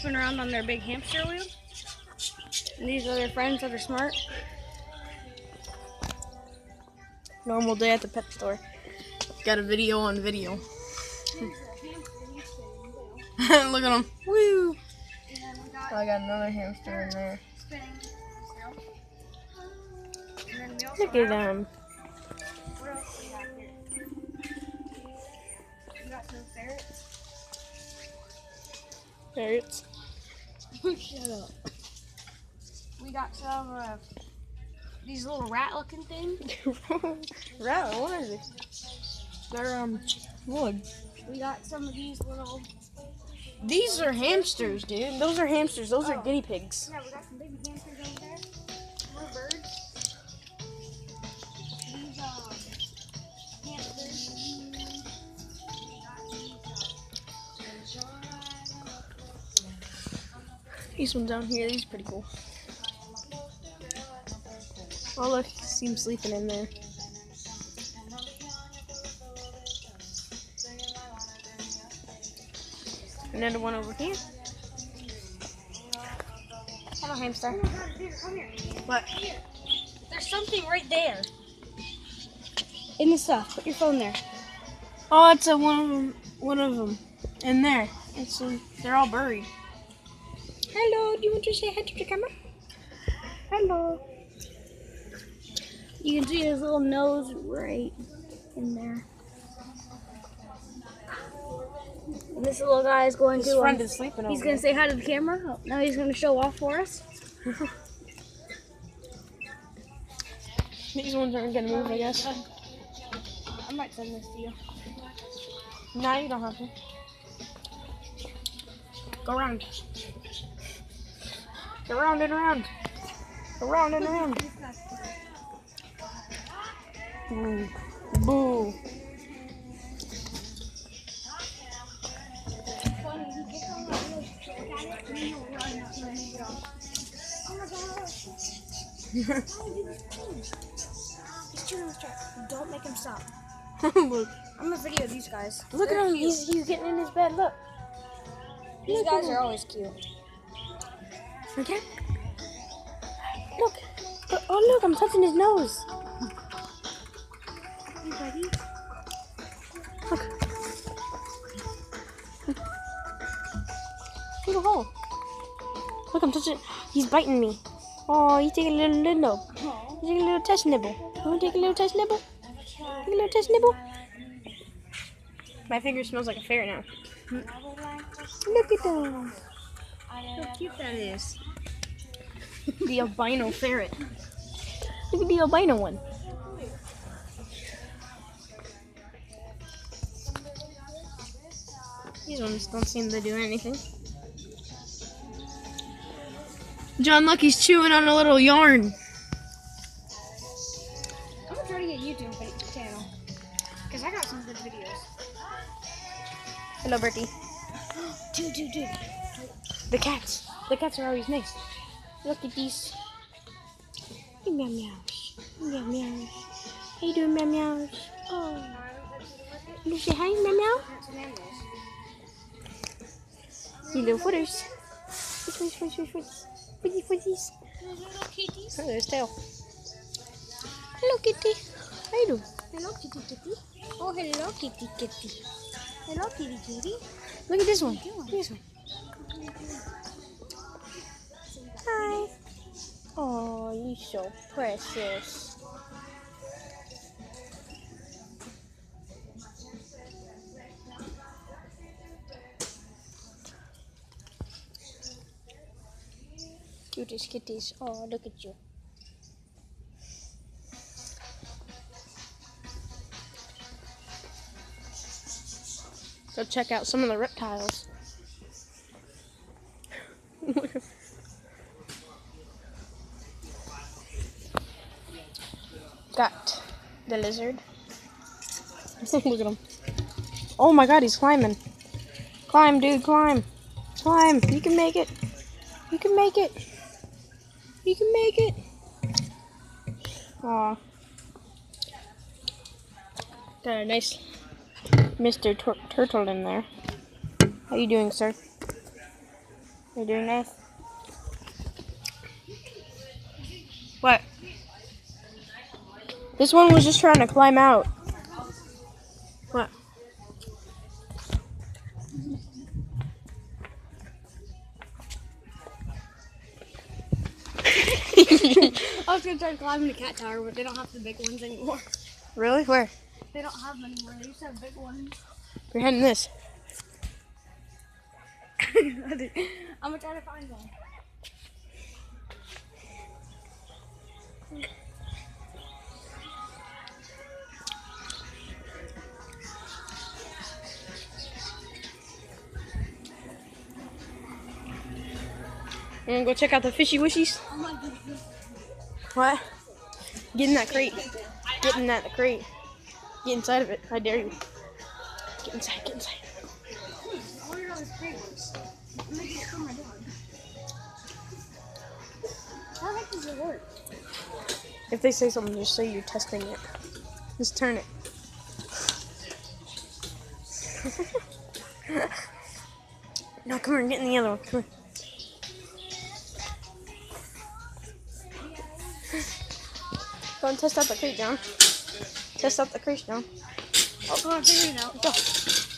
spin around on their big hamster wheel. And these are their friends that are smart. Normal day at the pet store. Got a video on video. Look at him. Woo! Oh, I got another hamster in there. Look at them. What else do we have here? We got some ferrets. Ferrets. Shut up. We got some these little rat-looking things. Rat? What is this? They're wood. We got some of these little. These are hamsters, dude. Those are hamsters. Those are guinea pigs. Yeah, we got some baby hamsters over there. More birds. These hamsters. These ones down here. These are pretty cool. Oh look, see him sleeping in there. Another one over here. Hello, hamster. Oh my God, here, come here. What? Here. There's something right there. In the stuff. Put your phone there. Oh, it's one of them. In there. They're all buried. Hello, do you want to say hi to the camera? Hello. You can see his little nose right in there. And this little guy is going His friend is sleeping over he's going to say hi to the camera. Oh, now he's going to show off for us. These ones aren't going to move, I guess. I might send this to you. No, you don't have to. Go around. Go around and around. Go around and around. Boo. Boo. Don't make him stop. Look. I'm gonna video these guys. Look at him. He's getting in his bed. Look. These guys are always cute. Okay. Look. Oh, look. I'm touching his nose. Hey, buddy. Look. Little hole. Look, I'm touching. He's biting me. Oh, he's taking a little nibble. He's taking a little test nibble. You want to take a little test nibble? Take a little test nibble? My finger smells like a ferret now. Look at them. How cute that is. The albino ferret. Look at the albino one. These ones don't seem to do anything. John Lucky's chewing on a little yarn. I'm gonna try to get YouTube channel because I got some good videos. Hello, Bertie. Dude. The cats. The cats are always nice. Look at these. Hey, meow meows. Meow meows. How you doing, meow meows? Oh. You say hi, meow meow? You little footers. Footies. Footies. Little kitties. Oh, there's tail. Hello, kitty. How you doing? Hello, kitty. Oh, hello, kitty. Hello, kitty. Look at this one. This one. Hi. Oh, you're so precious. Cutest kitties. Oh, look at you. Go check out some of the reptiles. Got the lizard. Look at him. Oh my god, he's climbing. Climb, dude, climb. Climb. You can make it. You can make it. You can make it. Aw. Got a nice Mr. Turtle in there. How you doing, sir? You're doing nice. What? This one was just trying to climb out. What? I was gonna try to climb the cat tower, but they don't have the big ones anymore. Really? Where? They don't have them anymore. They used to have big ones. We're heading this. I'm gonna try to find one. You wanna go check out the fishy wishies? Oh my goodness. What? Get in that crate. Get in that crate. Get inside of it. I dare you. Get inside, get inside. I wonder how this crate works. I'm making it from my dog. How the heck does it work? If they say something, just say you're testing it. Just turn it. No, come here, get in the other one. Come here. Go and test out the crate, John. Test out the crate, John. Oh, come on, figure it out. Go.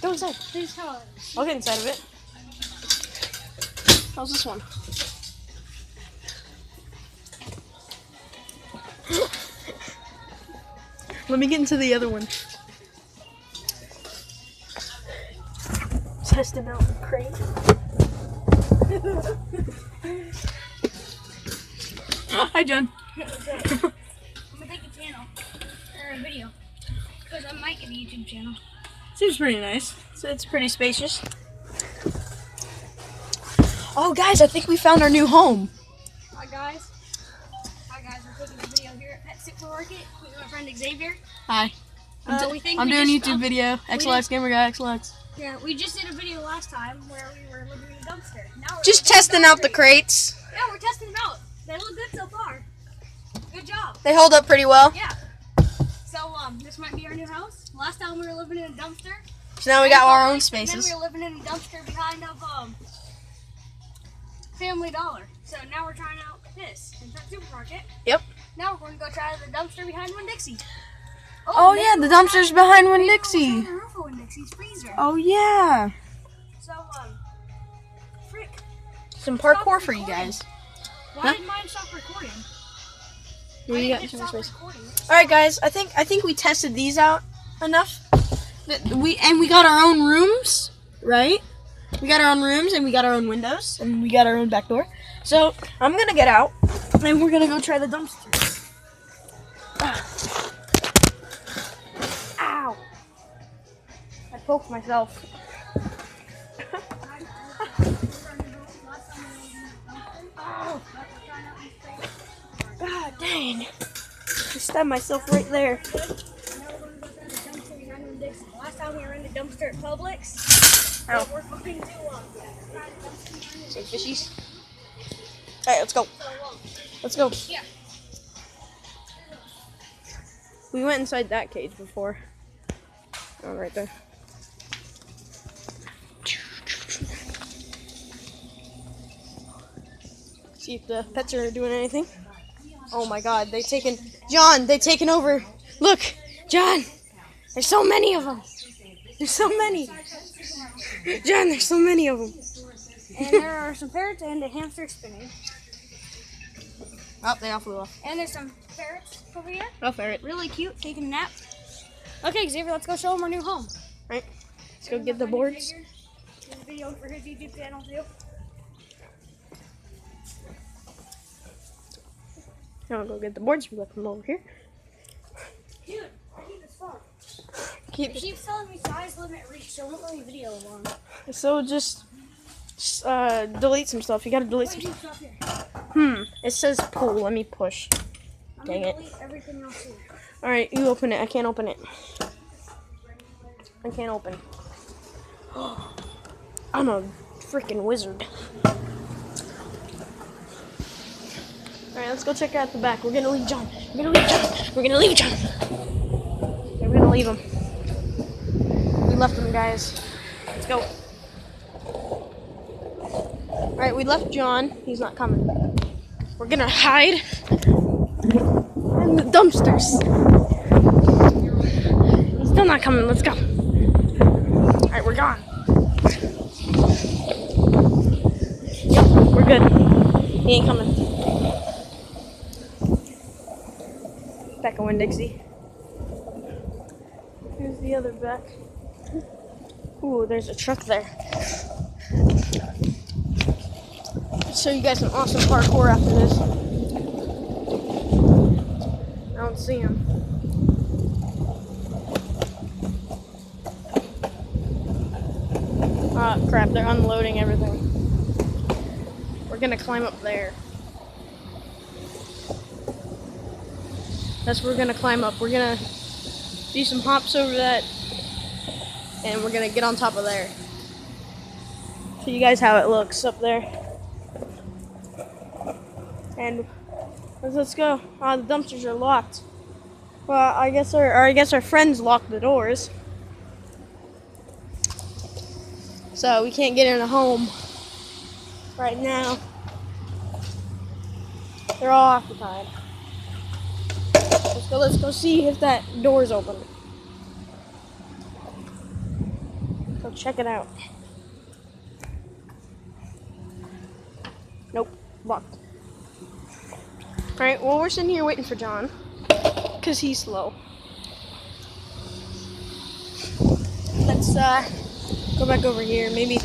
Go inside. Please tell us. I'll get inside of it. How's this one? Let me get into the other one. Testing out the crate. Hi, John. I'm gonna take a channel or a video because I might get a YouTube channel. Seems pretty nice. So it's pretty spacious. Oh, guys, I think we found our new home. Hi guys, we're taking a video here at Pet Supermarket with my friend Xavier. Hi. We think I'm we doing a just YouTube video. XLX Gamer Guy XLX. Yeah, we just did a video last time where we were living in a dumpster. Now we're Just living in a testing out the dumpster. crates. Yeah, we're testing them out. They look good so far. Good job. They hold up pretty well. Yeah. So this might be our new house. Last time we were living in a dumpster. So now we got our own And spaces. then we were living in a dumpster behind of Family Dollar. So now we're trying out this in Pet Supermarket. Yep. Now we're going to go try the dumpster behind Winn-Dixie. Oh, yeah, the dumpster's behind Maybe we'll Winn-Dixie. try the roof of Winn-Dixie's freezer. Oh, yeah. So frick. Some parkour for you guys. Why did mine stop recording? Here Why you did got it some stop space. recording? All right, guys. I think we tested these out enough. We got our own rooms, right? We got our own rooms and we got our own windows and we got our own back door. So I'm gonna get out and we're gonna go try the dumpster. Ow! I poked myself. God dang! I stabbed myself right there. Now we're going to go try the dumpster behind Winn-Dixie. Last time we were in the dumpster at Publix. Ow. But we're hoping to try the dumpster behind Say fishies. Alright, let's go. Let's go. Yeah. We went inside that cage before. Oh, right there. See if the pets are doing anything. Oh my god, they've taken... John, they've taken over. Look, John, there's so many of them. There's so many. John, there's so many of them. And there are some ferrets and a hamster spinning. Oh, they all flew off. And there's some ferrets over here. Oh, ferret. Really cute, taking a nap. Okay, Xavier, let's go show them our new home. Right, let's go get the boards. Xavier, there's a video for his YouTube channel too. Now I'll go get the boards. We left them over here. Dude, I need this phone. Keep It keeps telling me size limit reach, so it won't let me video along. So just delete some stuff. You gotta delete some Wait, stuff. stop here. It says pull. Let me push. I'm Dang gonna it. delete everything else too. Alright, you open it. I can't open it. I can't open. I'm a freaking wizard. Alright, let's go check out the back. We're gonna leave John. We're gonna leave John. We're gonna leave John. Okay, we're gonna leave him. We left him, guys. Let's go. Alright, Alright, we left John. He's not coming. We're gonna hide in the dumpsters. He's still not coming. Let's go. Alright, we're gone. Yep, we're good. He ain't coming. Back of Winn-Dixie. Here's the other back. Ooh, there's a truck there. Show you guys some awesome parkour after this. I don't see him. Ah, crap, they're unloading everything. We're gonna climb up there. That's where we're gonna climb up. We're gonna do some hops over that, and we're gonna get on top of there. Show you guys how it looks up there. And let's go. The dumpsters are locked. Well, I guess our friends locked the doors, so we can't get in a home right now. They're all occupied. Let's go see if that door's open. Go check it out. Nope, locked. Alright, well, we're sitting here waiting for John, because he's slow. Let's go back over here. Maybe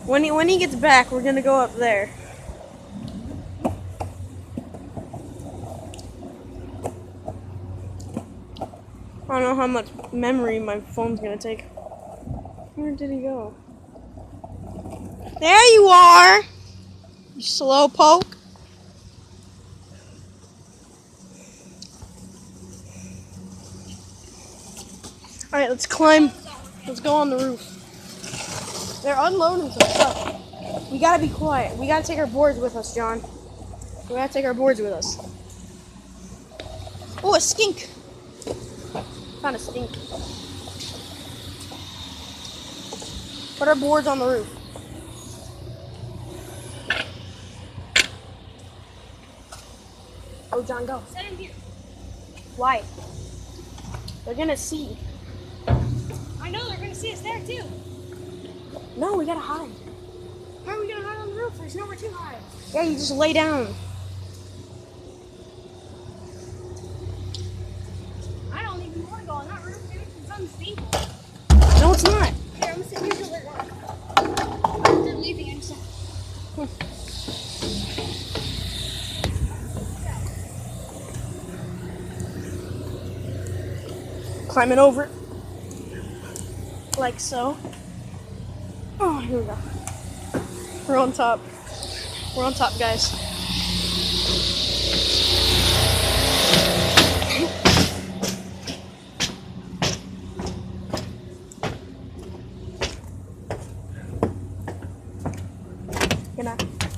when he gets back, we're gonna go up there. I don't know how much memory my phone's gonna take. Where did he go? There you are! You slow poke. Alright, let's climb. Let's go on the roof. They're unloading some stuff. We gotta be quiet. We gotta take our boards with us, John. We gotta take our boards with us. Oh, a skink. Found a skink. Put our boards on the roof. Oh, John, go. Set him here. Why? They're gonna see. I know they're gonna see us there too. No, we gotta hide. How are we gonna hide on the roof? There's nowhere to hide. Yeah, you just lay down. I don't even want to go on that roof, dude. It's unstable. No, it's not. Here, I'm gonna sit here till they're gone. They're leaving in a second. Climbing over it. Like so. Oh, here we go. We're on top. We're on top, guys.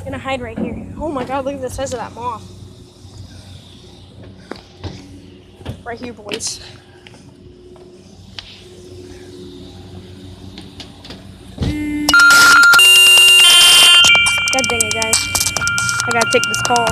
Gonna hide right here. Oh my god, look at the size of that moth. Right here, boys. God dang it, guys. I gotta take this call.